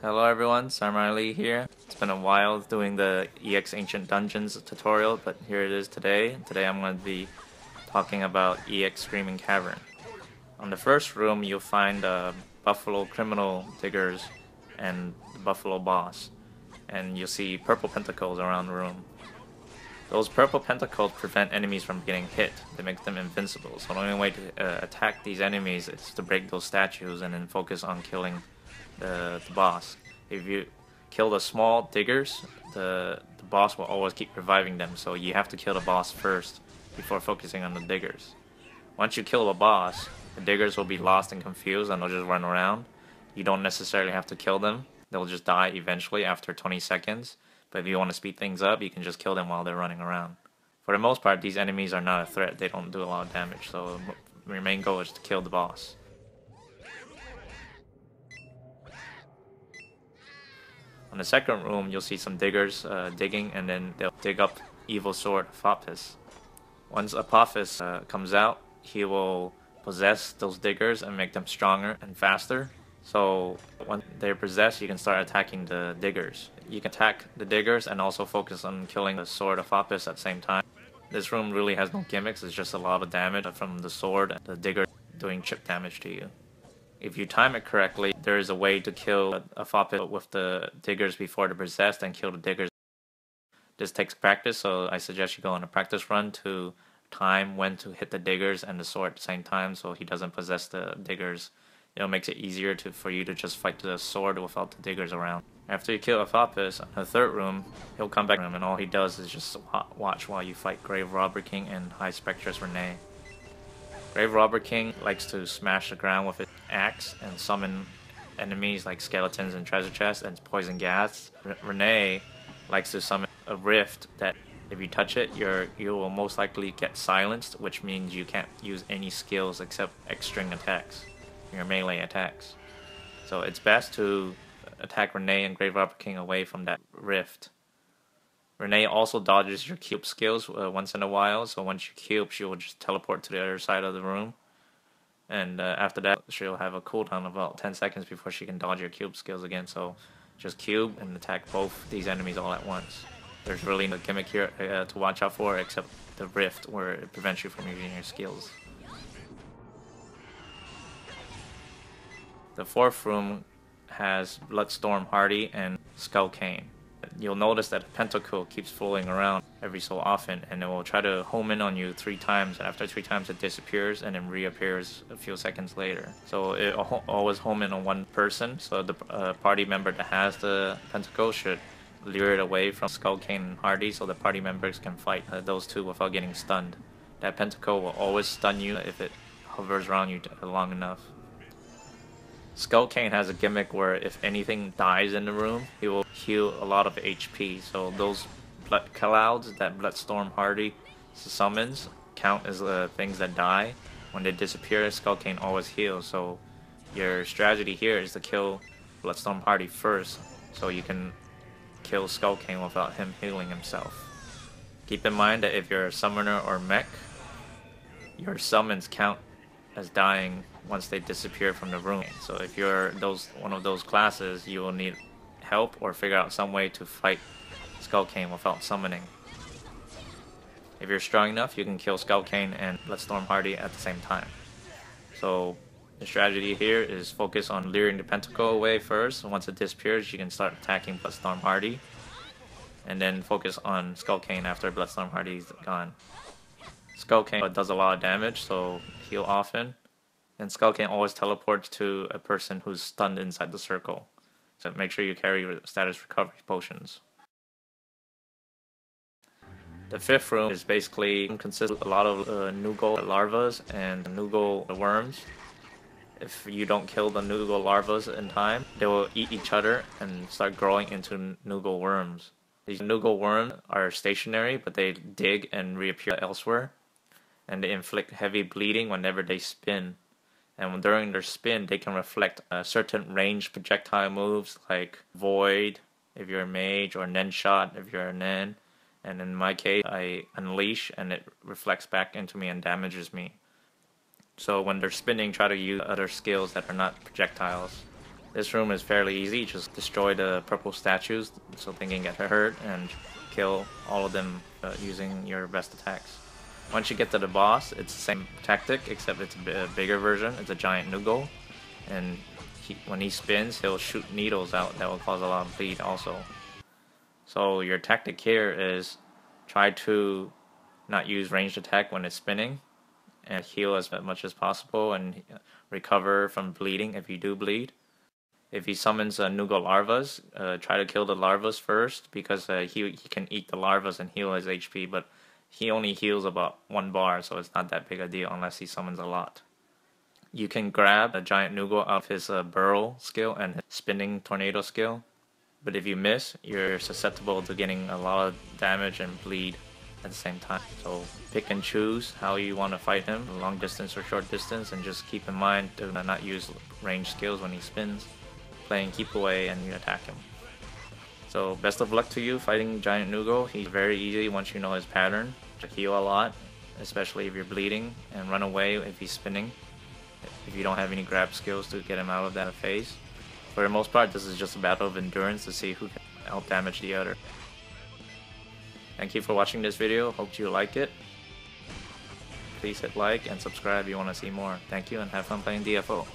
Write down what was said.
Hello everyone, SamuraiLee here. It's been a while doing the EX Ancient Dungeons tutorial, but here it is today. Today I'm going to be talking about EX Screaming Cavern. On the first room you'll find Buffalo Criminal Diggers and the Buffalo Boss. And you'll see purple pentacles around the room. Those purple pentacles prevent enemies from getting hit. They make them invincible. So the only way to attack these enemies is to break those statues and then focus on killing the boss. If you kill the small diggers, the boss will always keep reviving them, so you have to kill the boss first before focusing on the diggers. Once you kill the boss, the diggers will be lost and confused and they'll just run around. You don't necessarily have to kill them, they'll just die eventually after 20 seconds, but if you want to speed things up, you can just kill them while they're running around. For the most part, these enemies are not a threat, they don't do a lot of damage, so your main goal is to kill the boss. On the second room, you'll see some diggers digging, and then they'll dig up Evil Sword Apophis. Once Apophis comes out, he will possess those diggers and make them stronger and faster. So when they're possessed, you can start attacking the diggers. You can attack the diggers and also focus on killing the Sword Apophis at the same time. This room really has no gimmicks, it's just a lot of damage from the sword and the digger doing chip damage to you. If you time it correctly, there is a way to kill a Apophis with the diggers before they're possessed and kill the diggers. This takes practice, so I suggest you go on a practice run to time when to hit the diggers and the sword at the same time so he doesn't possess the diggers. It makes it easier for you to just fight the sword without the diggers around. After you kill Apophis, in the third room, he'll come back and all he does is just watch while you fight Grave Robber King and High Spectress Renee. Grave Robber King likes to smash the ground with his axe and summon enemies like skeletons and treasure chests and poison gas. Renee likes to summon a rift that if you touch it, you will most likely get silenced, which means you can't use any skills except X-string attacks, your melee attacks. So it's best to attack Renee and Grave Robber King away from that rift. Renee also dodges your cube skills once in a while, so once you cube, she will just teleport to the other side of the room. And after that, she'll have a cooldown of about 10 seconds before she can dodge your cube skills again, so just cube and attack both these enemies all at once. There's really no gimmick here to watch out for except the rift where it prevents you from using your skills. The fourth room has Bloodstorm Hardy and Skull Cain. You'll notice that the pentacle keeps floating around every so often, and it will try to home in on you 3 times, and after 3 times it disappears and then reappears a few seconds later. So it always home in on one person, so the party member that has the pentacle should lure it away from Skull Cain and Hardy so the party members can fight those two without getting stunned. That pentacle will always stun you if it hovers around you long enough. Skull Cain has a gimmick where if anything dies in the room, he will heal a lot of HP. So those blood clouds that Bloodstorm Hardy summons count as things that die. When they disappear, Skull Cain always heals. So your strategy here is to kill Bloodstorm Hardy first, so you can kill Skull Cain without him healing himself. Keep in mind that if you're a summoner or mech, your summons count as dying once they disappear from the room. So if you're one of those classes, you will need help or figure out some way to fight Skull Cain without summoning. If you're strong enough, you can kill Skull Cain and Bloodstorm Hardy at the same time. So the strategy here is focus on luring the pentacle away first. Once it disappears, you can start attacking Bloodstorm Hardy, and then focus on Skull Cain after Bloodstorm Hardy is gone. Skull Cain does a lot of damage, so heal often. And Skull Cain always teleports to a person who's stunned inside the circle. So make sure you carry status recovery potions. The fifth room is basically consists of a lot of Nugal larvas and Nugal worms. If you don't kill the Nugal larvas in time, they will eat each other and start growing into Nugal worms. These Nugal worms are stationary, but they dig and reappear elsewhere. And they inflict heavy bleeding whenever they spin. And during their spin, they can reflect certain ranged projectile moves like Void if you're a mage, or Nen Shot if you're a Nen. And in my case, I Unleash and it reflects back into me and damages me. So when they're spinning, try to use other skills that are not projectiles. This room is fairly easy, just destroy the purple statues so they can get hurt and kill all of them using your best attacks. Once you get to the boss, it's the same tactic except it's a bigger version. It's a giant Nugo, and when he spins, he'll shoot needles out that will cause a lot of bleed also. So your tactic here is try to not use ranged attack when it's spinning, and heal as much as possible and recover from bleeding if you do bleed. If he summons Nugo larvas, try to kill the larvas first, because he can eat the larvas and heal his HP, but he only heals about 1 bar, so it's not that big a deal unless he summons a lot. You can grab a giant Nugo out of his burrow skill and his spinning tornado skill, but if you miss, you're susceptible to getting a lot of damage and bleed at the same time. So pick and choose how you want to fight him, long distance or short distance, and just keep in mind to not use ranged skills when he spins. Playing keep away and you attack him. So best of luck to you fighting Giant Nugo. He's very easy once you know his pattern. To heal a lot, especially if you're bleeding, and run away if he's spinning, if you don't have any grab skills to get him out of that phase. For the most part, this is just a battle of endurance to see who can out damage the other. Thank you for watching this video. Hope you like it. Please hit like and subscribe if you want to see more. Thank you and have fun playing DFO.